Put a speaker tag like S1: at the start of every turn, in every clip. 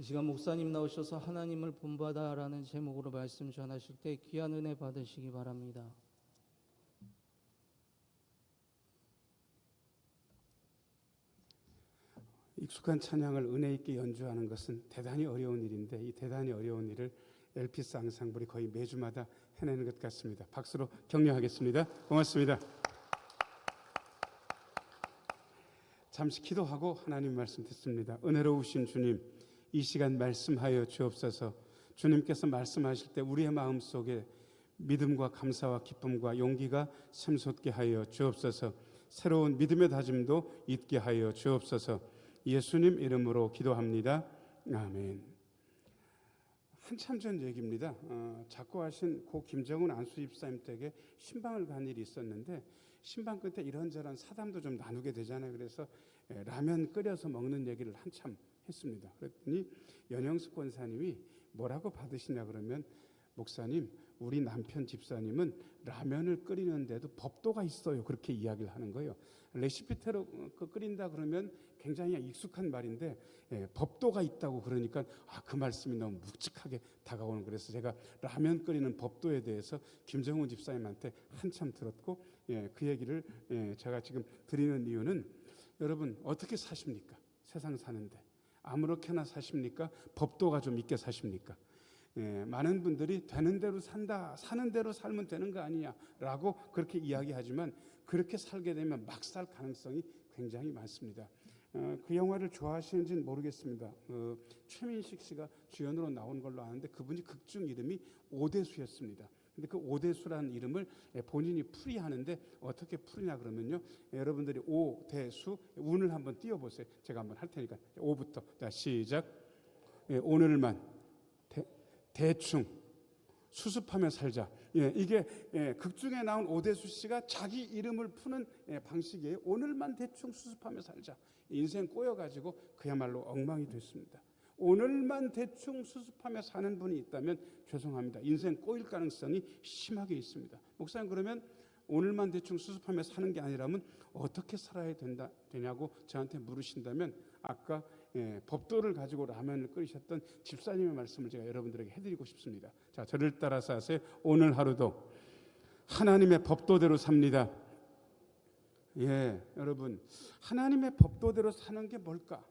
S1: 이 시간 목사님 나오셔서 하나님을 본받아라는 제목으로 말씀 전하실 때 귀한 은혜 받으시기 바랍니다.
S2: 익숙한 찬양을 은혜 있게 연주하는 것은 대단히 어려운 일인데 이 대단히 어려운 일을 엘피스 앙상블이 거의 매주마다 해내는 것 같습니다. 박수로 격려하겠습니다. 고맙습니다. 잠시 기도하고 하나님 말씀 듣습니다. 은혜로우신 주님, 이 시간 말씀하여 주옵소서. 주님께서 말씀하실 때 우리의 마음속에 믿음과 감사와 기쁨과 용기가 샘솟게 하여 주옵소서. 새로운 믿음의 다짐도 있게 하여 주옵소서. 예수님 이름으로 기도합니다. 아멘. 한참 전 얘기입니다. 작고하신 고 김정은 안수집사님 댁에 신방을 간 일이 있었는데 신방 끝에 이런저런 사담도 좀 나누게 되잖아요. 그래서 라면 끓여서 먹는 얘기를 한참 했습니다. 그랬더니 연영숙 권사님이 뭐라고 받으시냐 그러면, 목사님, 우리 남편 집사님은 라면을 끓이는데도 법도가 있어요. 그렇게 이야기를 하는 거예요. 레시피대로 끓인다 그러면 굉장히 익숙한 말인데 법도가 있다고 그러니까 그 말씀이 너무 묵직하게 다가오는, 그래서 제가 라면 끓이는 법도에 대해서 김정훈 집사님한테 한참 들었고 그 얘기를 제가 지금 드리는 이유는, 여러분 어떻게 사십니까? 세상 사는데 아무렇게나 사십니까? 법도가 좀 있게 사십니까? 많은 분들이 되는 대로 산다, 사는 대로 살면 되는 거 아니냐라고 그렇게 이야기하지만 그렇게 살게 되면 막 살 가능성이 굉장히 많습니다. 그 영화를 좋아하시는지는 모르겠습니다. 최민식 씨가 주연으로 나온 걸로 아는데 그분이 극중 이름이 오대수였습니다. 근데 그 오대수라는 이름을 본인이 풀이하는데 어떻게 풀이냐 그러면요, 여러분들이 오대수 운을 한번 띄워보세요. 제가 한번 할 테니까. 오부터 자 시작. 오늘만 대충 수습하며 살자. 이게 극중에 나온 오대수 씨가 자기 이름을 푸는 방식이에요. 오늘만 대충 수습하며 살자. 인생 꼬여가지고 그야말로 엉망이 됐습니다. 오늘만 대충 수습하며 사는 분이 있다면 죄송합니다. 인생 꼬일 가능성이 심하게 있습니다. 목사님, 그러면 오늘만 대충 수습하며 사는 게 아니라면 어떻게 살아야 되냐고 저한테 물으신다면, 아까 법도를 가지고 라면을 끓이셨던 집사님의 말씀을 제가 여러분들에게 해드리고 싶습니다. 자, 저를 따라서 하세요. 오늘 하루도 하나님의 법도대로 삽니다. 여러분, 하나님의 법도대로 사는 게 뭘까?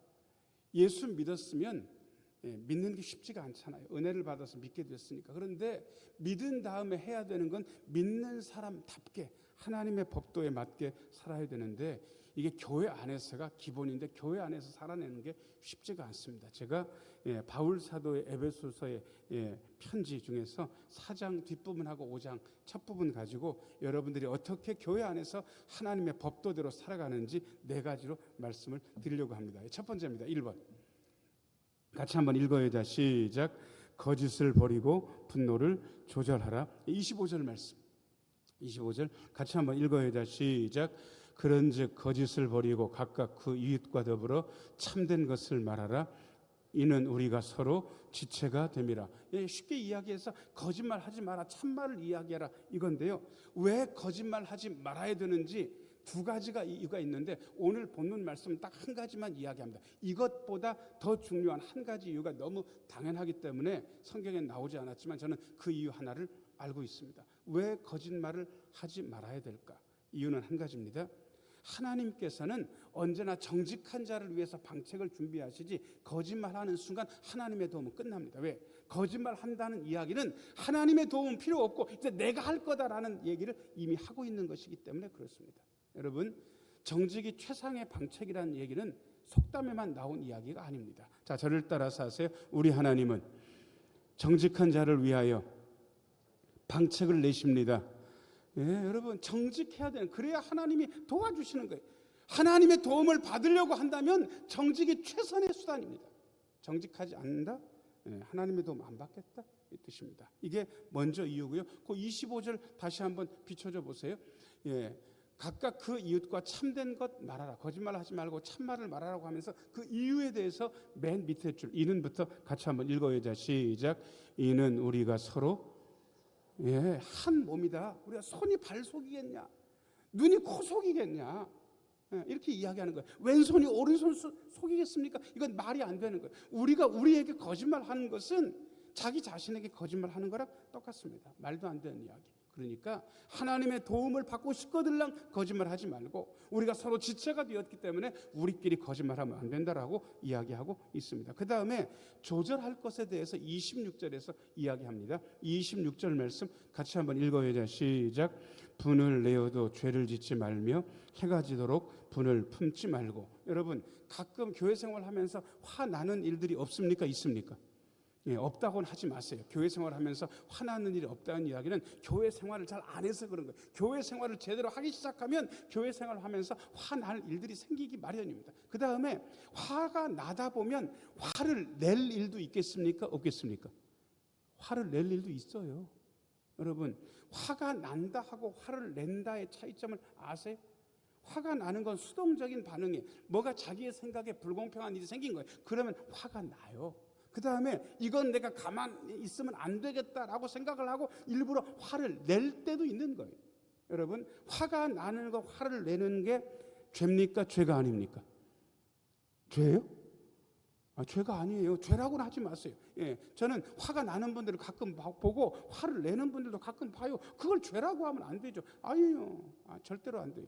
S2: 예수 믿었으면 믿는 게 쉽지가 않잖아요. 은혜를 받아서 믿게 됐으니까. 그런데 믿은 다음에 해야 되는 건 믿는 사람답게 하나님의 법도에 맞게 살아야 되는데, 이게 교회 안에서가 기본인데 교회 안에서 살아내는 게 쉽지가 않습니다. 제가 바울 사도의 에베소서의 편지 중에서 4장 뒷부분하고 5장 첫 부분 가지고 여러분들이 어떻게 교회 안에서 하나님의 법도대로 살아가는지 4가지로 말씀을 드리려고 합니다. 첫 번째입니다. 1번 같이 한번 읽어요. 자, 시작. 거짓을 버리고 분노를 조절하라. 25절 말씀. 25절 같이 한번 읽어요. 자, 시작. 그런즉 거짓을 버리고 각각 그 이웃과 더불어 참된 것을 말하라. 이는 우리가 서로 지체가 됨이라. 쉽게 이야기해서 거짓말하지 마라, 참말을 이야기하라 이건데요. 왜 거짓말하지 말아야 되는지 2가지가 이유가 있는데 오늘 본문 말씀은 딱 한 가지만 이야기합니다. 이것보다 더 중요한 한 가지 이유가 너무 당연하기 때문에 성경에 나오지 않았지만 저는 그 이유 하나를 알고 있습니다. 왜 거짓말을 하지 말아야 될까? 이유는 한 가지입니다. 하나님께서는 언제나 정직한 자를 위해서 방책을 준비하시지, 거짓말하는 순간 하나님의 도움은 끝납니다. 왜? 거짓말한다는 이야기는 하나님의 도움은 필요 없고 이제 내가 할 거다라는 얘기를 이미 하고 있는 것이기 때문에 그렇습니다. 여러분, 정직이 최상의 방책이라는 얘기는 속담에만 나온 이야기가 아닙니다. 자, 저를 따라서 하세요. 우리 하나님은 정직한 자를 위하여 방책을 내십니다. 여러분, 정직해야 되는, 그래야 하나님이 도와주시는 거예요. 하나님의 도움을 받으려고 한다면 정직이 최선의 수단입니다. 정직하지 않는다? 하나님의 도움 안 받겠다? 이 뜻입니다. 이게 먼저 이유고요. 그 25절 다시 한번 비춰줘 보세요. 각각 그 이웃과 참된 것 말하라. 거짓말하지 말고 참말을 말하라고 하면서 그 이유에 대해서 맨 밑에 줄 이는부터 같이 한번 읽어요. 자, 시작. 이는 우리가 서로 한 몸이다. 우리가 손이 발속이겠냐? 눈이 코속이겠냐? 이렇게 이야기하는 거예요. 왼손이 오른손 속이겠습니까? 이건 말이 안 되는 거예요. 우리가 우리에게 거짓말하는 것은 자기 자신에게 거짓말하는 거랑 똑같습니다. 말도 안 되는 이야기. 그러니까 하나님의 도움을 받고 싶거들랑 거짓말하지 말고 우리가 서로 지체가 되었기 때문에 우리끼리 거짓말하면 안 된다라고 이야기하고 있습니다. 그 다음에 조절할 것에 대해서 26절에서 이야기합니다. 26절 말씀 같이 한번 읽어야죠. 시작. 분을 내어도 죄를 짓지 말며 해가 지도록 분을 품지 말고. 여러분 가끔 교회 생활하면서 화나는 일들이 없습니까? 있습니까? 없다고는 하지 마세요. 교회 생활하면서 화나는 일이 없다는 이야기는 교회 생활을 잘 안 해서 그런 거예요. 교회 생활을 제대로 하기 시작하면 교회 생활하면서 화날 일들이 생기기 마련입니다. 그 다음에 화가 나다 보면 화를 낼 일도 있겠습니까? 없겠습니까? 화를 낼 일도 있어요. 여러분 화가 난다 하고 화를 낸다의 차이점을 아세요? 화가 나는 건 수동적인 반응이에요. 뭐가 자기의 생각에 불공평한 일이 생긴 거예요. 그러면 화가 나요. 그 다음에 이건 내가 가만히 있으면 안 되겠다라고 생각을 하고 일부러 화를 낼 때도 있는 거예요. 여러분 화가 나는 거 화를 내는 게 죄입니까? 죄가 아닙니까? 죄예요? 죄가 아니에요. 죄라고는 하지 마세요. 저는 화가 나는 분들을 가끔 보고 화를 내는 분들도 가끔 봐요. 그걸 죄라고 하면 안 되죠. 아니에요. 절대로 안 돼요.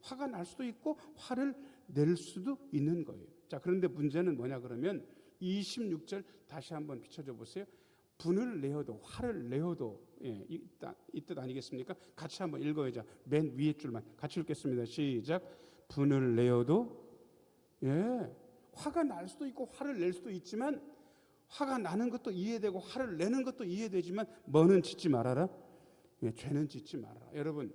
S2: 화가 날 수도 있고 화를 낼 수도 있는 거예요. 자, 그런데 문제는 뭐냐 그러면 26절 다시 한번 비춰줘 보세요. 분을 내어도 화를 내어도 이 뜻 아니겠습니까? 같이 한번 읽어야죠. 맨 위에 줄만 같이 읽겠습니다. 시작. 분을 내어도 화가 날 수도 있고 화를 낼 수도 있지만 화가 나는 것도 이해되고 화를 내는 것도 이해되지만 뭐는 짓지 말아라? 죄는 짓지 말아라. 여러분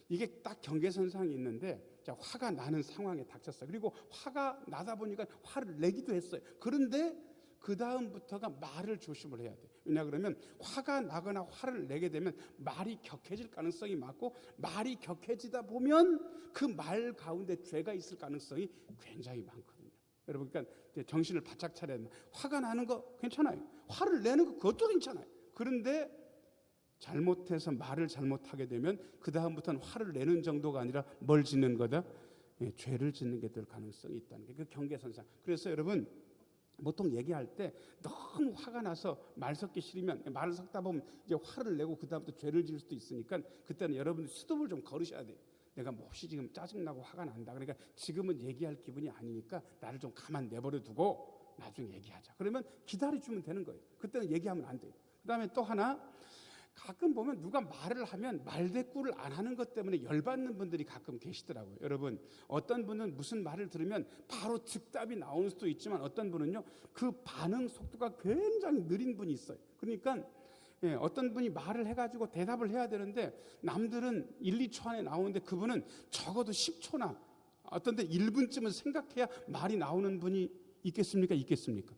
S2: 이게 딱 경계선상이 있는데 자, 화가 나는 상황에 닥쳤어요. 그리고 화가 나다 보니까 화를 내기도 했어요. 그런데 그 다음부터가 말을 조심을 해야 돼요. 왜냐 그러면 화가 나거나 화를 내게 되면 말이 격해질 가능성이 많고 말이 격해지다 보면 그 말 가운데 죄가 있을 가능성이 굉장히 많거든요. 여러분 그러니까 정신을 바짝 차려야 됩니다. 화가 나는 거 괜찮아요. 화를 내는 거 그것도 괜찮아요. 그런데 잘못해서 말을 잘못하게 되면 그 다음부터는 화를 내는 정도가 아니라 뭘 짓는 거다? 죄를 짓는 게 될 가능성이 있다는 게 그 경계선상. 그래서 여러분 보통 얘기할 때 너무 화가 나서 말 섞기 싫으면 말을 섞다 보면 이제 화를 내고 그 다음부터 죄를 지을 수도 있으니까 그때는 여러분들 수습을 좀 걸으셔야 돼요. 내가 몹시 지금 짜증나고 화가 난다. 그러니까 지금은 얘기할 기분이 아니니까 나를 좀 가만 내버려 두고 나중에 얘기하자. 그러면 기다려주면 되는 거예요. 그때는 얘기하면 안 돼요. 그 다음에 또 하나 가끔 보면 누가 말을 하면 말대꾸를 안 하는 것 때문에 열받는 분들이 가끔 계시더라고요. 여러분 어떤 분은 무슨 말을 들으면 바로 즉답이 나오는 수도 있지만 어떤 분은요 그 반응 속도가 굉장히 느린 분이 있어요. 그러니까 어떤 분이 말을 해가지고 대답을 해야 되는데 남들은 1, 2초 안에 나오는데 그분은 적어도 10초나 어떤 데 1분쯤은 생각해야 말이 나오는 분이 있겠습니까? 있겠습니까?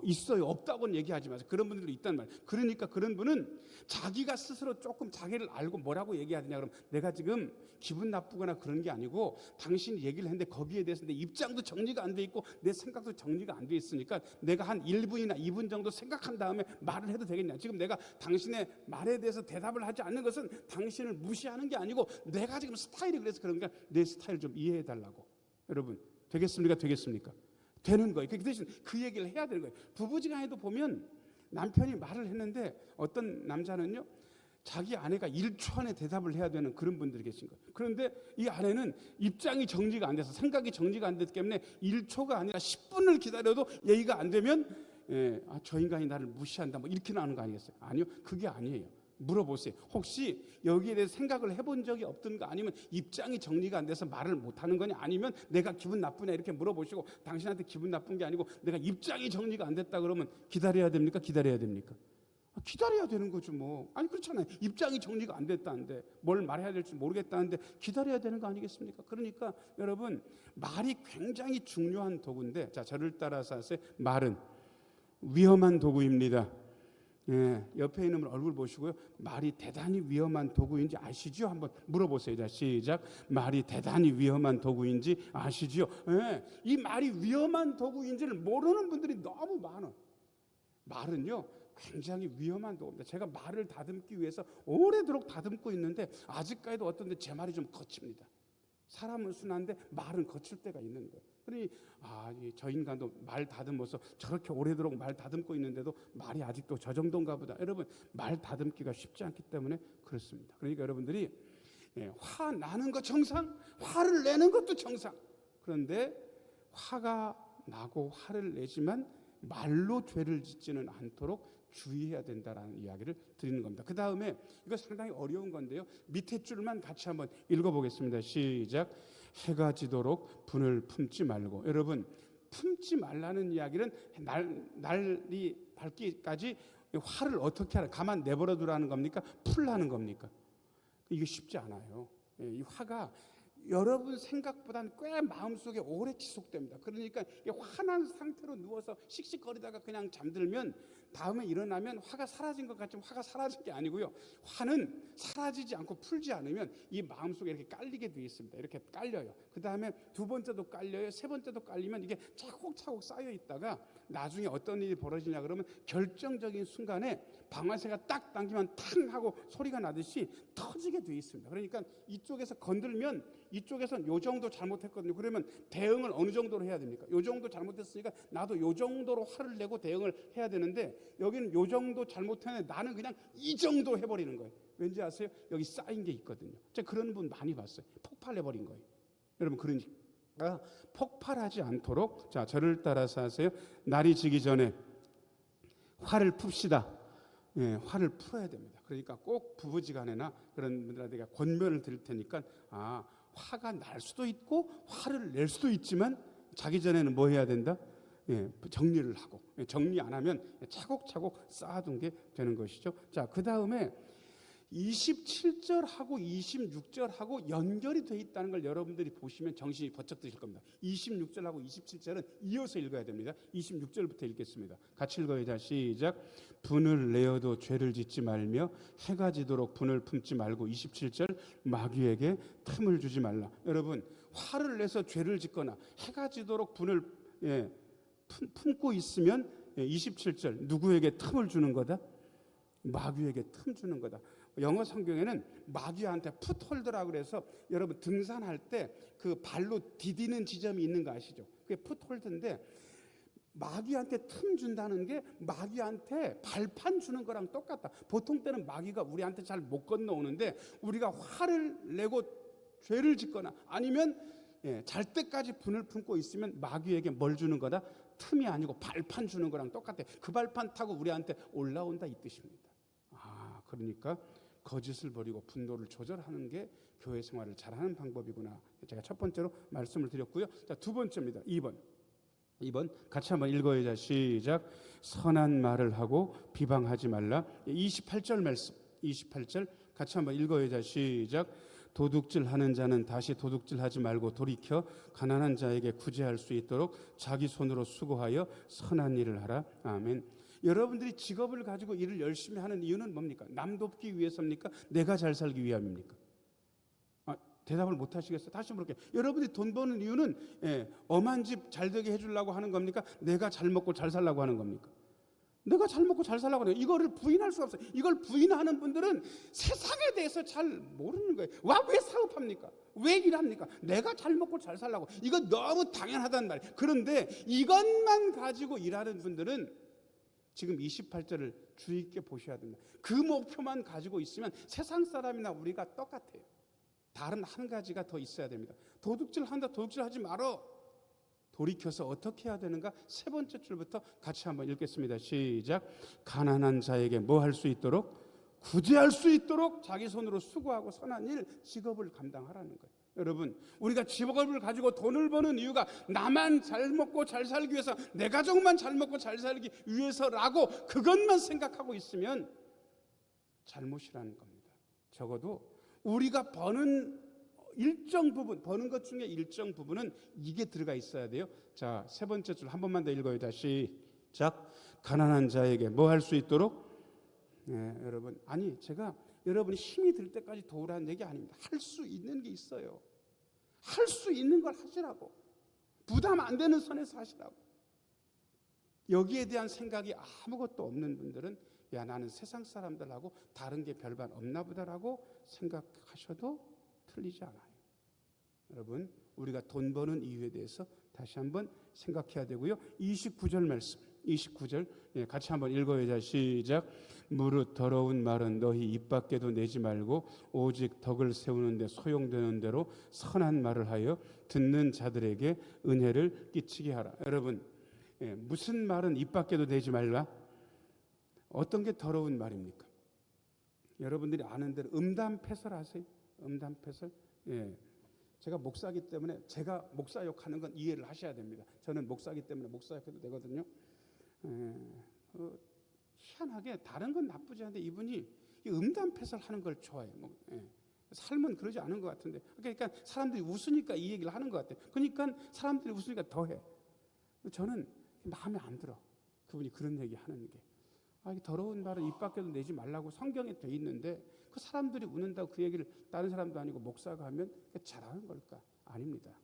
S2: 있어요. 없다고는 얘기하지 마세요. 그런 분들도 있단 말이에요. 그러니까 그런 분은 자기가 스스로 조금 자기를 알고 뭐라고 얘기해야 되냐 그러면 내가 지금 기분 나쁘거나 그런 게 아니고 당신이 얘기를 했는데 거기에 대해서 내 입장도 정리가 안 돼 있고 내 생각도 정리가 안 돼 있으니까 내가 한 1분이나 2분 정도 생각한 다음에 말을 해도 되겠냐. 지금 내가 당신의 말에 대해서 대답을 하지 않는 것은 당신을 무시하는 게 아니고 내가 지금 스타일이 그래서 그런가 내 스타일 좀 이해해 달라고. 여러분 되겠습니까? 되겠습니까? 되는 거예요. 그 대신 그 얘기를 해야 되는 거예요. 부부지간에도 보면 남편이 말을 했는데 어떤 남자는요 자기 아내가 1초 안에 대답을 해야 되는 그런 분들이 계신 거예요. 그런데 이 아내는 입장이 정리가 안 돼서 생각이 정리가 안 됐기 때문에 1초가 아니라 10분을 기다려도 얘기가 안 되면 저 인간이 나를 무시한다 뭐 이렇게 나오는 거 아니겠어요? 아니요. 그게 아니에요. 물어보세요. 혹시 여기에 대해서 생각을 해본 적이 없든가 아니면 입장이 정리가 안 돼서 말을 못하는 거냐 아니면 내가 기분 나쁘냐 이렇게 물어보시고 당신한테 기분 나쁜 게 아니고 내가 입장이 정리가 안 됐다 그러면 기다려야 됩니까? 기다려야 됩니까? 기다려야 되는 거죠 뭐. 아니 그렇잖아요. 입장이 정리가 안 됐다는데 뭘 말해야 될지 모르겠다는데 기다려야 되는 거 아니겠습니까? 그러니까 여러분 말이 굉장히 중요한 도구인데 자 저를 따라서 하세요. 말은 위험한 도구입니다. 옆에 있는 분 얼굴 보시고요. 말이 대단히 위험한 도구인지 아시죠? 한번 물어보세요. 자, 시작. 말이 대단히 위험한 도구인지 아시죠? 이 말이 위험한 도구인지를 모르는 분들이 너무 많아요. 말은요 굉장히 위험한 도구입니다. 제가 말을 다듬기 위해서 오래도록 다듬고 있는데 아직까지도 어떤 데 제 말이 좀 거칩니다. 사람은 순한데 말은 거칠 때가 있는 거예요. 그러니 저 인간도 말 다듬어서 저렇게 오래도록 말 다듬고 있는데도 말이 아직도 저 정도인가 보다. 여러분, 말 다듬기가 쉽지 않기 때문에 그렇습니다. 그러니까 여러분들이 화 나는 거 정상, 화를 내는 것도 정상. 그런데 화가 나고 화를 내지만 말로 죄를 짓지는 않도록 주의해야 된다라는 이야기를 드리는 겁니다. 그 다음에 이거 상당히 어려운 건데요. 밑에 줄만 같이 한번 읽어보겠습니다. 시작. 해가 지도록 분을 품지 말고. 여러분, 품지 말라는 이야기는 날이 밝기까지 화를 어떻게 하라, 가만 내버려 두라는 겁니까? 풀라는 겁니까? 이게 쉽지 않아요. 이 화가 여러분 생각보다는 꽤 마음속에 오래 지속됩니다. 그러니까 화난 상태로 누워서 씩씩거리다가 그냥 잠들면 다음에 일어나면 화가 사라진 것 같지만 화가 사라진 게 아니고요. 화는 사라지지 않고 풀지 않으면 이 마음속에 이렇게 깔리게 되어 있습니다. 이렇게 깔려요. 그 다음에 두 번째도 깔려요. 세 번째도 깔리면 이게 차곡차곡 쌓여 있다가 나중에 어떤 일이 벌어지냐 그러면 결정적인 순간에 방아쇠가 딱 당기면 탕 하고 소리가 나듯이 터지게 되어 있습니다. 그러니까 이쪽에서 건들면 이쪽에서는 요 정도 잘못했거든요. 그러면 대응을 어느 정도로 해야 됩니까? 요 정도 잘못했으니까 나도 요 정도로 화를 내고 대응을 해야 되는데 여기는 요 정도 잘못했는데 나는 그냥 이 정도 해버리는 거예요. 왠지 아세요? 여기 쌓인 게 있거든요. 제가 그런 분 많이 봤어요. 폭발해버린 거예요. 여러분, 그러니까 폭발하지 않도록 자, 저를 따라서 하세요. 날이 지기 전에 화를 풉시다. 화를 풀어야 됩니다. 그러니까 꼭 부부지간에나 그런 분들한테 권면을 드릴 테니까 화가 날 수도 있고 화를 낼 수도 있지만 자기 전에는 뭐 해야 된다? 정리를 하고, 정리 안 하면 차곡차곡 쌓아둔 게 되는 것이죠. 자, 그 다음에 27절하고 26절하고 연결이 되어 있다는 걸 여러분들이 보시면 정신이 번쩍 드실 겁니다. 26절하고 27절은 이어서 읽어야 됩니다. 26절부터 읽겠습니다. 같이 읽어요. 자, 시작. 분을 내어도 죄를 짓지 말며 해가 지도록 분을 품지 말고. 27절, 마귀에게 틈을 주지 말라. 여러분, 화를 내서 죄를 짓거나 해가 지도록 분을 품고 있으면 27절, 누구에게 틈을 주는 거다? 마귀에게 틈 주는 거다. 영어 성경에는 마귀한테 풋홀더라고 그래서 여러분 등산할 때 그 발로 디디는 지점이 있는 거 아시죠? 그게 풋홀더인데 마귀한테 틈 준다는 게 마귀한테 발판 주는 거랑 똑같다. 보통 때는 마귀가 우리한테 잘 못 건너오는데 우리가 화를 내고 죄를 짓거나 아니면 잘 때까지 분을 품고 있으면 마귀에게 뭘 주는 거다? 틈이 아니고 발판 주는 거랑 똑같아. 그 발판 타고 우리한테 올라온다 이 뜻입니다. 그러니까 거짓을 버리고 분노를 조절하는 게 교회 생활을 잘하는 방법이구나. 제가 첫 번째로 말씀을 드렸고요. 자, 두 번째입니다. 2번 같이 한번 읽어요. 자, 시작. 선한 말을 하고 비방하지 말라. 28절 말씀. 28절 같이 한번 읽어요. 자, 시작. 도둑질하는 자는 다시 도둑질하지 말고 돌이켜 가난한 자에게 구제할 수 있도록 자기 손으로 수고하여 선한 일을 하라. 아멘. 여러분들이 직업을 가지고 일을 열심히 하는 이유는 뭡니까? 남 돕기 위해서입니까? 내가 잘 살기 위함입니까? 대답을 못 하시겠어요? 다시 물을게요. 여러분들이 돈 버는 이유는 엄한 집 잘 되게 해주려고 하는 겁니까? 내가 잘 먹고 잘 살려고 하는 겁니까? 내가 잘 먹고 잘 살려고 하는 거예요. 이거를 부인할 수 없어요. 이걸 부인하는 분들은 세상에 대해서 잘 모르는 거예요. 왜 사업합니까? 왜 일합니까? 내가 잘 먹고 잘 살려고. 이거 너무 당연하단 말이에요. 그런데 이것만 가지고 일하는 분들은 지금 28절을 주의 있게 보셔야 됩니다. 그 목표만 가지고 있으면 세상 사람이나 우리가 똑같아요. 다른 한 가지가 더 있어야 됩니다. 도둑질한다, 도둑질하지 말어. 돌이켜서 어떻게 해야 되는가? 세 번째 줄부터 같이 한번 읽겠습니다. 시작. 가난한 자에게 뭐 할 수 있도록? 구제할 수 있도록 자기 손으로 수고하고 선한 일, 직업을 감당하라는 거예요. 여러분, 우리가 직업을 가지고 돈을 버는 이유가 나만 잘 먹고 잘 살기 위해서, 내 가족만 잘 먹고 잘 살기 위해서라고 그것만 생각하고 있으면 잘못이라는 겁니다. 적어도 우리가 버는 일정 부분, 버는 것 중에 일정 부분은 이게 들어가 있어야 돼요. 자, 세 번째 줄 한 번만 더 읽어요. 다시 시작. 가난한 자에게 뭐 할 수 있도록? 여러분, 제가 여러분이 힘이 들 때까지 도우라는 얘기 아닙니다. 할 수 있는 게 있어요. 할 수 있는 걸 하시라고. 부담 안 되는 선에서 하시라고. 여기에 대한 생각이 아무것도 없는 분들은 야, 나는 세상 사람들하고 다른 게 별반 없나 보다라고 생각하셔도 틀리지 않아요. 여러분, 우리가 돈 버는 이유에 대해서 다시 한번 생각해야 되고요. 29절 말씀, 29절 같이 한번 읽어야죠. 시작. 무릇 더러운 말은 너희 입 밖에도 내지 말고 오직 덕을 세우는 데 소용되는 대로 선한 말을 하여 듣는 자들에게 은혜를 끼치게 하라. 여러분, 무슨 말은 입 밖에도 내지 말라? 어떤 게 더러운 말입니까? 여러분들이 아는 대로 음담패설 아세요? 음담패설? 제가 목사기 때문에 제가 목사 욕하는 건 이해를 하셔야 됩니다. 저는 목사기 때문에 목사 욕해도 되거든요. 희한하게 다른 건 나쁘지 않은데 이분이 음담패설 하는 걸 좋아해요. 삶은 그러지 않은 것 같은데, 그러니까 사람들이 웃으니까 이 얘기를 하는 것 같아요. 그러니까 사람들이 웃으니까 더해. 저는 마음에 안 들어. 그분이 그런 얘기 하는 게. 이 더러운 말은 입 밖에도 내지 말라고 성경에 돼 있는데 그 사람들이 웃는다고 그 얘기를 다른 사람도 아니고 목사가 하면 잘하는 걸까? 아닙니다.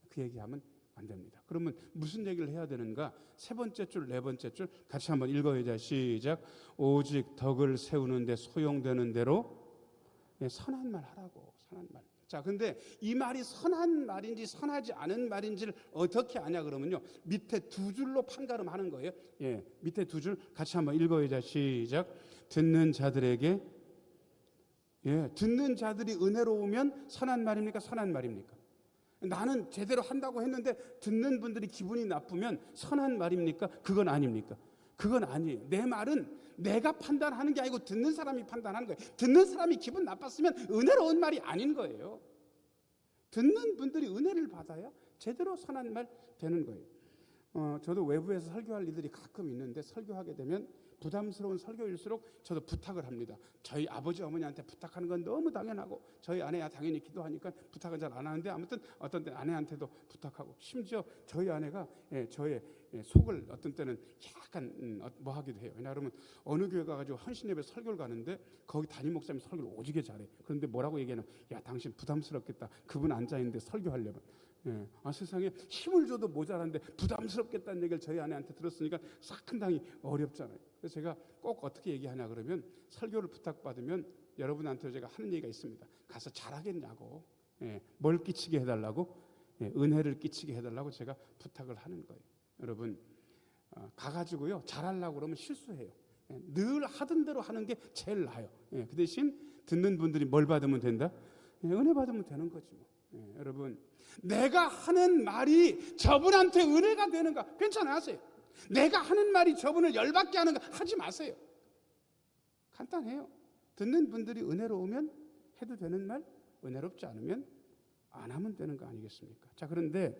S2: 그 얘기하면 안 됩니다. 그러면 무슨 얘기를 해야 되는가? 세 번째 줄, 네 번째 줄 같이 한번 읽어야죠. 시작. 오직 덕을 세우는 데 소용되는 대로 선한 말 하라고. 선한 말. 자, 근데 이 말이 선한 말인지 선하지 않은 말인지를 어떻게 아냐 그러면요, 밑에 두 줄로 판가름하는 거예요. 밑에 두 줄 같이 한번 읽어야죠. 시작. 듣는 자들에게, 듣는 자들이 은혜로우면 선한 말입니까? 선한 말입니까? 나는 제대로 한다고 했는데 듣는 분들이 기분이 나쁘면 선한 말입니까? 그건 아닙니까? 그건 아니에요. 내 말은 내가 판단하는 게 아니고 듣는 사람이 판단하는 거예요. 듣는 사람이 기분 나빴으면 은혜로운 말이 아닌 거예요. 듣는 분들이 은혜를 받아야 제대로 선한 말 되는 거예요. 저도 외부에서 설교할 일들이 가끔 있는데 설교하게 되면 부담스러운 설교일수록 저도 부탁을 합니다. 저희 아버지 어머니한테 부탁하는 건 너무 당연하고 저희 아내야 당연히 기도하니까 부탁은 잘 안 하는데 아무튼 어떤 때 아내한테도 부탁하고 심지어 저희 아내가 저의 속을 어떤 때는 약간 뭐 하기도 해요. 왜냐하면 어느 교회 가가지고 헌신예배 설교를 가는데 거기 담임 목사님 설교를 오지게 잘해. 그런데 뭐라고 얘기하냐면 야 당신 부담스럽겠다. 그분 앉아있는데 설교하려면. 세상에 힘을 줘도 모자란데 부담스럽겠다는 얘기를 저희 아내한테 들었으니까 상당히 어렵잖아요. 그래서 제가 꼭 어떻게 얘기하냐 그러면 설교를 부탁받으면 여러분한테 제가 하는 얘기가 있습니다. 가서 잘하겠냐고, 뭘 끼치게 해달라고, 은혜를 끼치게 해달라고 제가 부탁을 하는 거예요. 여러분, 가가지고요 잘하려고 그러면 실수해요. 늘 하던 대로 하는 게 제일 나아요. 그 대신 듣는 분들이 뭘 받으면 된다? 은혜 받으면 되는 거지 뭐. 여러분, 내가 하는 말이 저분한테 은혜가 되는가? 괜찮아하세요. 내가 하는 말이 저분을 열받게 하는가? 하지 마세요. 간단해요. 듣는 분들이 은혜로우면 해도 되는 말, 은혜롭지 않으면 안 하면 되는 거 아니겠습니까? 자, 그런데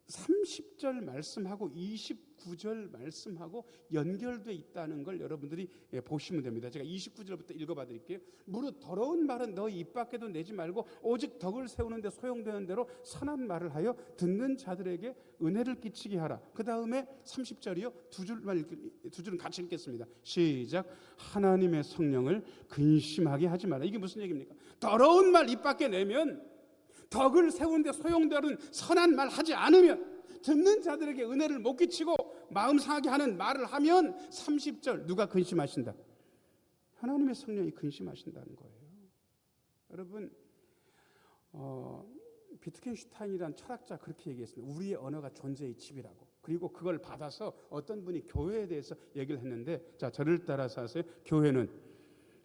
S2: 30절 말씀하고 29절 말씀하고 연결되어 있다는 걸 여러분들이 보시면 됩니다. 제가 29절부터 읽어봐 드릴게요. 무릇 더러운 말은 너희 입 밖에도 내지 말고 오직 덕을 세우는 데 소용되는 대로 선한 말을 하여 듣는 자들에게 은혜를 끼치게 하라. 그 다음에 30절이요. 두 줄은 같이 읽겠습니다. 시작. 하나님의 성령을 근심하게 하지 마라. 이게 무슨 얘기입니까? 더러운 말 입 밖에 내면, 덕을 세우는데 소용되는 선한 말 하지 않으면, 듣는 자들에게 은혜를 못 끼치고 마음 상하게 하는 말을 하면 30절 누가 근심하신다? 하나님의 성령이 근심하신다는 거예요. 여러분, 비트겐슈타인이라는 철학자 그렇게 얘기했습니다. 우리의 언어가 존재의 집이라고. 그리고 그걸 받아서 어떤 분이 교회에 대해서 얘기를 했는데, 자, 저를 따라서 하세요. 교회는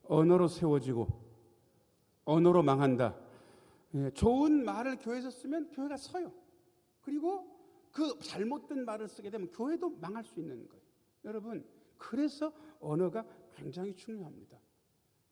S2: 언어로 세워지고 언어로 망한다. 좋은 말을 교회에서 쓰면 교회가 서요. 그리고 그 잘못된 말을 쓰게 되면 교회도 망할 수 있는 거예요. 여러분, 그래서 언어가 굉장히 중요합니다.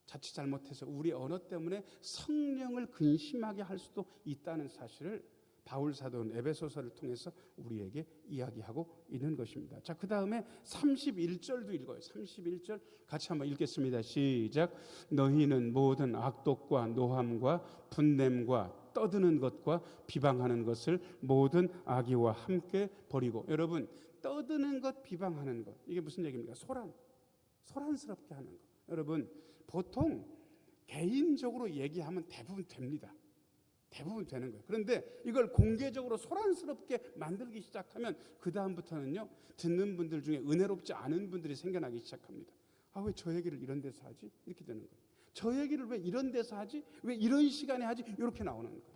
S2: 자칫 잘못해서 우리 언어 때문에 성령을 근심하게 할 수도 있다는 사실을 바울 사도는 에베소서를 통해서 우리에게 이야기하고 있는 것입니다. 자, 그 다음에 31절도 읽어요. 31절 같이 한번 읽겠습니다. 시작. 너희는 모든 악독과 노함과 분냄과 떠드는 것과 비방하는 것을 모든 악의와 함께 버리고. 여러분, 떠드는 것, 비방하는 것, 이게 무슨 얘기입니까? 소란스럽게 하는 것. 여러분, 보통 개인적으로 얘기하면 대부분 됩니다. 대부분 되는 거예요. 그런데 이걸 공개적으로 소란스럽게 만들기 시작하면 그 다음부터는요, 듣는 분들 중에 은혜롭지 않은 분들이 생겨나기 시작합니다. 왜 저 얘기를 이런 데서 하지? 이렇게 되는 거예요. 저 얘기를 왜 이런 데서 하지? 왜 이런 시간에 하지? 이렇게 나오는 거예요.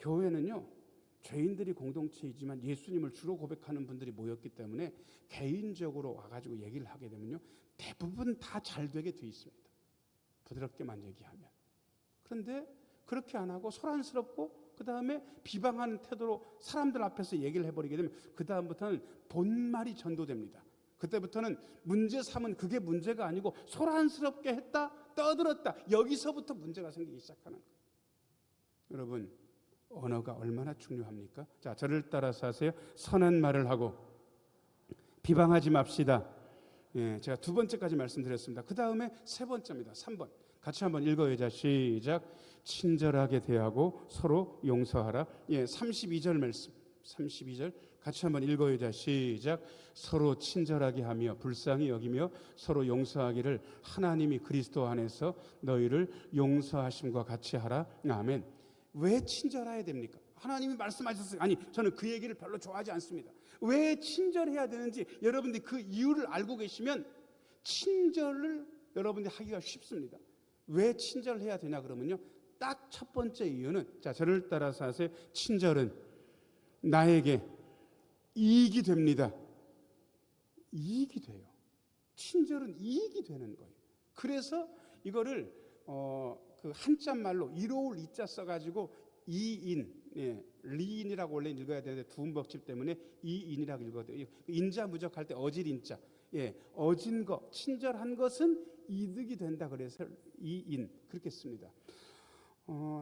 S2: 교회는요, 죄인들이 공동체이지만 예수님을 주로 고백하는 분들이 모였기 때문에 개인적으로 와가지고 얘기를 하게 되면요, 대부분 다 잘 되게 돼 있습니다. 부드럽게만 얘기하면. 그런데 그렇게 안 하고 소란스럽고 그 다음에 비방하는 태도로 사람들 앞에서 얘기를 해버리게 되면 그 다음부터는 본말이 전도됩니다. 그때부터는 문제 삼은 그게 문제가 아니고 소란스럽게 했다, 떠들었다, 여기서부터 문제가 생기기 시작하는 거예요. 여러분, 언어가 얼마나 중요합니까? 자, 저를 따라서 하세요. 선한 말을 하고 비방하지 맙시다. 예, 제가 두 번째까지 말씀드렸습니다. 그 다음에 세 번째입니다. 3번. 같이 한번 읽어요. 자, 시작. 친절하게 대하고 서로 용서하라. 예, 32절 말씀. 32절 같이 한번 읽어요. 자, 시작. 서로 친절하게 하며 불쌍히 여기며 서로 용서하기를 하나님이 그리스도 안에서 너희를 용서하심과 같이 하라. 아멘. 왜 친절해야 됩니까? 하나님이 말씀하셨어요. 아니, 저는 그 얘기를 별로 좋아하지 않습니다. 왜 친절해야 되는지 여러분들이 그 이유를 알고 계시면 친절을 여러분들이 하기가 쉽습니다. 왜 친절해야 되냐 그러면요, 딱 첫 번째 이유는, 자, 저를 따라서 하세요. 친절은 나에게 이익이 됩니다. 이익이 돼요. 친절은 이익이 되는 거예요. 그래서 이거를 그 한자 말로 이로울 이자 써가지고 이인, 예, 리인이라고 원래 읽어야 되는데 두음법칙 때문에 이인이라고 읽어요. 인자 무적할 때 어질 인자, 예, 어진 거, 친절한 것은 이득이 된다. 그래서 이인 그렇게 씁니다.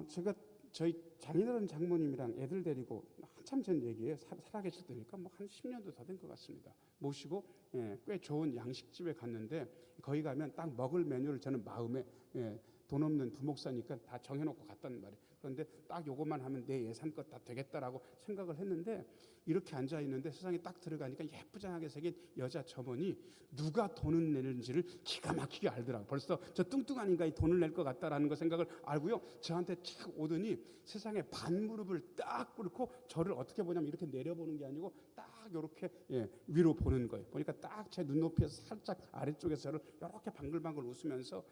S2: 제가 저희 장인어른 장모님이랑 애들 데리고 한참 전 얘기예요. 살아계실 때니까 뭐 한 10년도 더 된 것 같습니다. 모시고, 예, 꽤 좋은 양식집에 갔는데 거기 가면 딱 먹을 메뉴를 저는 마음에, 예, 돈 없는 부목사니까 다 정해놓고 갔단 말이에요. 그런데 딱 요것만 하면 내 예산껏 다 되겠다라고 생각을 했는데 이렇게 앉아있는데 세상에 딱 들어가니까 예쁘장하게 생긴 여자 점원이 누가 돈을 내는지를 기가 막히게 알더라고요. 벌써 저 뚱뚱한 인간이 돈을 낼 것 같다라는 거 생각을 알고요. 저한테 착 오더니 세상에 반무릎을 딱 꿇고 저를 어떻게 보냐면 이렇게 내려보는 게 아니고 딱 이렇게, 예, 위로 보는 거예요. 보니까 딱 제 눈높이에서 살짝 아래쪽에서 저를 이렇게 방글방글 웃으면서,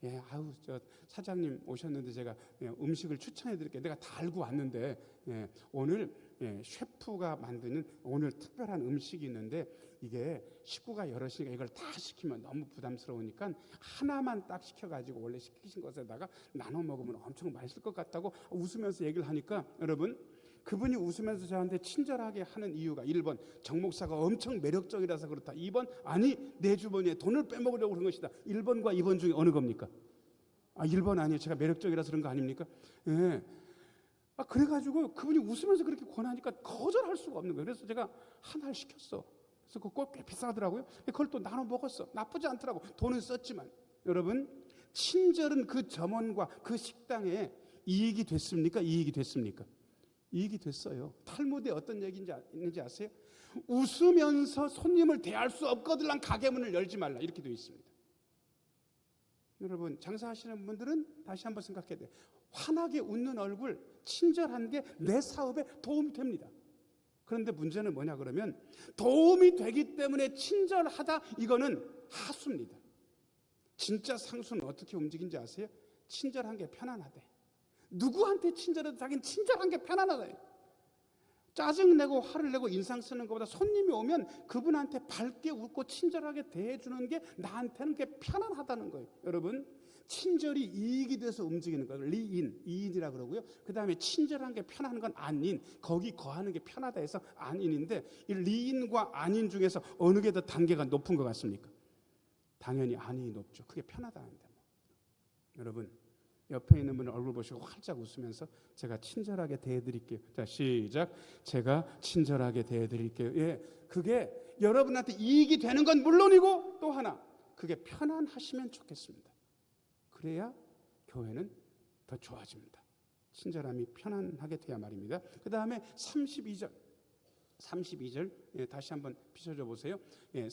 S2: 예, 아우, 저 사장님 오셨는데 제가, 예, 음식을 추천해 드릴게요. 내가 다 알고 왔는데, 예, 오늘, 예, 셰프가 만드는 오늘 특별한 음식이 있는데 이게 식구가 여럿이니까 이걸 다 시키면 너무 부담스러우니까 하나만 딱 시켜가지고 원래 시키신 것에다가 나눠 먹으면 엄청 맛있을 것 같다고 웃으면서 얘기를 하니까, 여러분, 그분이 웃으면서 저한테 친절하게 하는 이유가 1번 정 목사가 엄청 매력적이라서 그렇다. 2번 아니 내 주머니에 돈을 빼먹으려고 그런 것이다. 1번과 2번 중에 어느 겁니까? 1번 아니에요. 제가 매력적이라서 그런 거 아닙니까? 예. 그래가지고 그분이 웃으면서 그렇게 권하니까 거절할 수가 없는 거예요. 그래서 제가 하나를 시켰어. 그래서 그거 꽤 비싸더라고요. 그걸 또 나눠 먹었어. 나쁘지 않더라고. 돈은 썼지만. 여러분, 친절은 그 점원과 그 식당에 이익이 됐습니까? 이익이 됐습니까? 이익이 됐어요. 탈무드에 어떤 얘기인지 있는지 아세요? 웃으면서 손님을 대할 수 없거들랑 가게 문을 열지 말라, 이렇게 되어 있습니다. 여러분, 장사하시는 분들은 다시 한번 생각해야 돼요. 환하게 웃는 얼굴, 친절한 게 내 사업에 도움이 됩니다. 그런데 문제는 뭐냐 그러면 도움이 되기 때문에 친절하다, 이거는 하수입니다. 진짜 상수는 어떻게 움직이는지 아세요? 친절한 게 편안하대. 누구한테 친절해도 자기는 친절한 게 편안하다. 짜증내고 화를 내고 인상 쓰는 것보다 손님이 오면 그분한테 밝게 웃고 친절하게 대해주는 게 나한테는 그게 편안하다는 거예요. 여러분, 친절이 이익이 돼서 움직이는 거예요. 리인, 이인이라 그러고요. 그 다음에 친절한 게 편한 건 안인, 거기 거하는 게 편하다 해서 안인인데, 이 리인과 안인 중에서 어느 게 더 단계가 높은 것 같습니까? 당연히 안인이 높죠. 그게 편하다는데. 여러분, 옆에 있는 분을 얼굴 보시고 활짝 웃으면서 제가 친절하게 대해드릴게요. 자, 시작. 제가 친절하게 대해드릴게요. 예, 그게 여러분한테 이익이 되는 건 물론이고 또 하나, 그게 편안하시면 좋겠습니다. 그래야 교회는 더 좋아집니다. 친절함이 편안하게 돼야 말입니다. 그 다음에 32절, 예, 다시 한번 비춰줘 보세요. 예,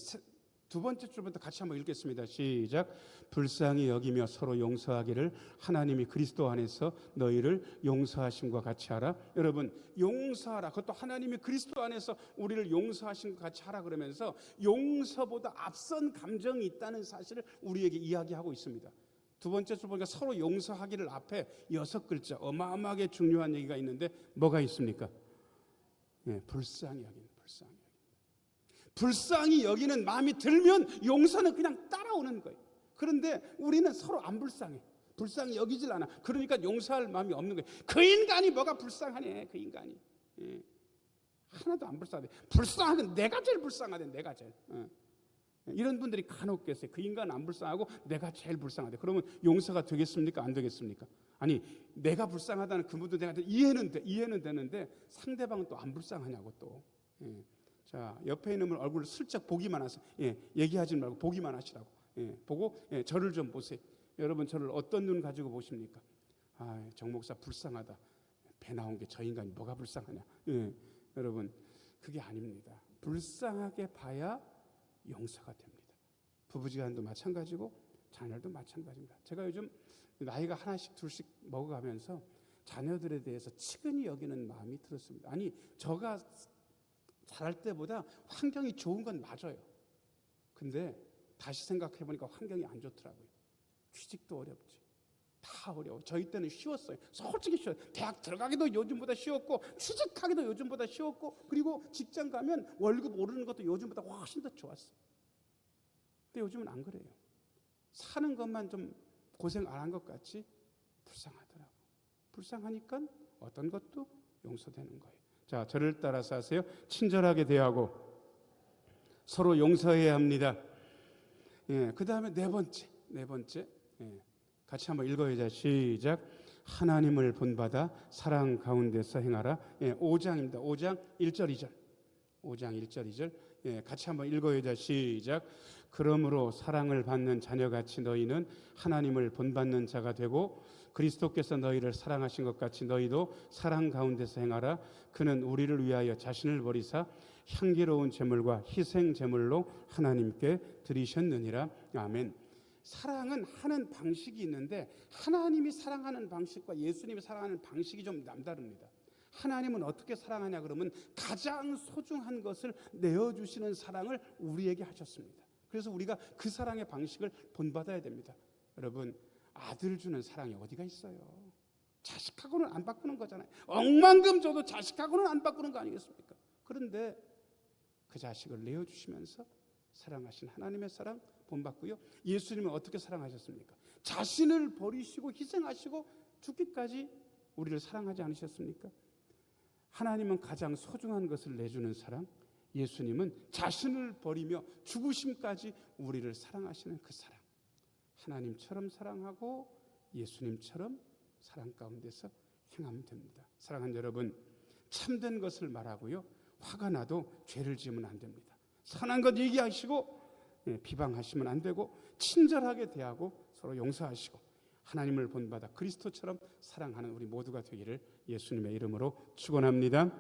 S2: 두 번째 줄부터 같이 한번 읽겠습니다. 시작. 불쌍히 여기며 서로 용서하기를 하나님이 그리스도 안에서 너희를 용서하심과 같이 하라. 여러분, 용서하라. 그것도 하나님이 그리스도 안에서 우리를 용서하심과 같이 하라 그러면서 용서보다 앞선 감정이 있다는 사실을 우리에게 이야기하고 있습니다. 두 번째 줄 보니까 서로 용서하기를 앞에 6글자 어마어마하게 중요한 얘기가 있는데 뭐가 있습니까? 예, 불쌍히 여기는, 불쌍히 여기는. 불쌍히 여기는 마음이 들면 용서는 그냥 따라오는 거예요. 그런데 우리는 서로 안 불쌍해. 불쌍히 여기질 않아. 그러니까 용서할 마음이 없는 거예요. 그 인간이 뭐가 불쌍하네, 그 인간이. 예. 하나도 안 불쌍하대. 불쌍한 건 내가 제일 불쌍하대, 내가 제일. 이런 분들이 간혹 계세요. 그 인간은 안 불쌍하고 내가 제일 불쌍하대. 그러면 용서가 되겠습니까? 안 되겠습니까? 아니, 내가 불쌍하다는 그분도 내가 이해는 되는데 상대방은 또 안 불쌍하냐고 또. 예. 자, 옆에 있는 분 얼굴을 슬쩍 보기만 하세요. 예, 얘기하지 말고 보기만 하시라고. 예, 보고 저를 좀 보세요. 여러분 저를 어떤 눈 가지고 보십니까? 아, 정 목사 불쌍하다. 배 나온 게 저 인간이 뭐가 불쌍하냐. 예, 여러분 그게 아닙니다. 불쌍하게 봐야 용서가 됩니다. 부부지간도 마찬가지고 자녀도 마찬가지입니다. 제가 요즘 나이가 하나씩 둘씩 먹어가면서 자녀들에 대해서 측은히 여기는 마음이 들었습니다. 아니, 저가 자랄 때보다 환경이 좋은 건 맞아요. 근데 다시 생각해 보니까 환경이 안 좋더라고요. 취직도 어렵지. 다 어려워. 저희 때는 쉬웠어요. 솔직히 쉬워요. 대학 들어가기도 요즘보다 쉬웠고 취직하기도 요즘보다 쉬웠고 그리고 직장 가면 월급 오르는 것도 요즘보다 훨씬 더 좋았어요. 근데 요즘은 안 그래요. 사는 것만 좀 고생 안 한 것 같이 불쌍하더라고. 불쌍하니까 어떤 것도 용서되는 거예요. 자, 저를 따라서 하세요. 친절하게 대하고 서로 용서해야 합니다. 예, 그 다음에 네 번째. 예, 같이 한번 읽어야죠. 시작. 하나님을 본받아 사랑 가운데서 행하라. 예, 5장입니다. 5장 1절 2절. 5장 1절 2절. 예, 같이 한번 읽어야죠. 시작. 그러므로 사랑을 받는 자녀같이 너희는 하나님을 본받는 자가 되고 그리스도께서 너희를 사랑하신 것 같이 너희도 사랑 가운데서 행하라. 그는 우리를 위하여 자신을 버리사 향기로운 제물과 희생 제물로 하나님께 드리셨느니라. 아멘. 사랑은 하는 방식이 있는데 하나님이 사랑하는 방식과 예수님이 사랑하는 방식이 좀 남다릅니다. 하나님은 어떻게 사랑하냐 그러면 가장 소중한 것을 내어주시는 사랑을 우리에게 하셨습니다. 그래서 우리가 그 사랑의 방식을 본받아야 됩니다. 여러분, 아들 주는 사랑이 어디가 있어요? 자식하고는 안 바꾸는 거잖아요. 억만금 줘도 자식하고는 안 바꾸는 거 아니겠습니까? 그런데 그 자식을 내어주시면서 사랑하신 하나님의 사랑 본받고요. 예수님은 어떻게 사랑하셨습니까? 자신을 버리시고 희생하시고 죽기까지 우리를 사랑하지 않으셨습니까? 하나님은 가장 소중한 것을 내주는 사랑, 예수님은 자신을 버리며 죽으심까지 우리를 사랑하시는 그 사랑. 하나님처럼 사랑하고 예수님처럼 사랑 가운데서 행하면 됩니다. 사랑하는 여러분, 참된 것을 말하고요. 화가 나도 죄를 지으면 안 됩니다. 선한 것 얘기하시고 비방하시면 안 되고 친절하게 대하고 서로 용서하시고 하나님을 본받아 그리스도처럼 사랑하는 우리 모두가 되기를 예수님의 이름으로 축원합니다.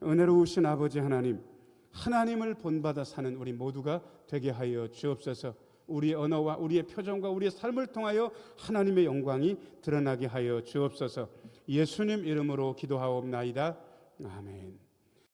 S2: 은혜로우신 아버지 하나님, 하나님을 본받아 사는 우리 모두가 되게 하여 주옵소서. 우리의 언어와 우리의 표정과 우리의 삶을 통하여 하나님의 영광이 드러나게 하여 주옵소서. 예수님 이름으로 기도하옵나이다. 아멘.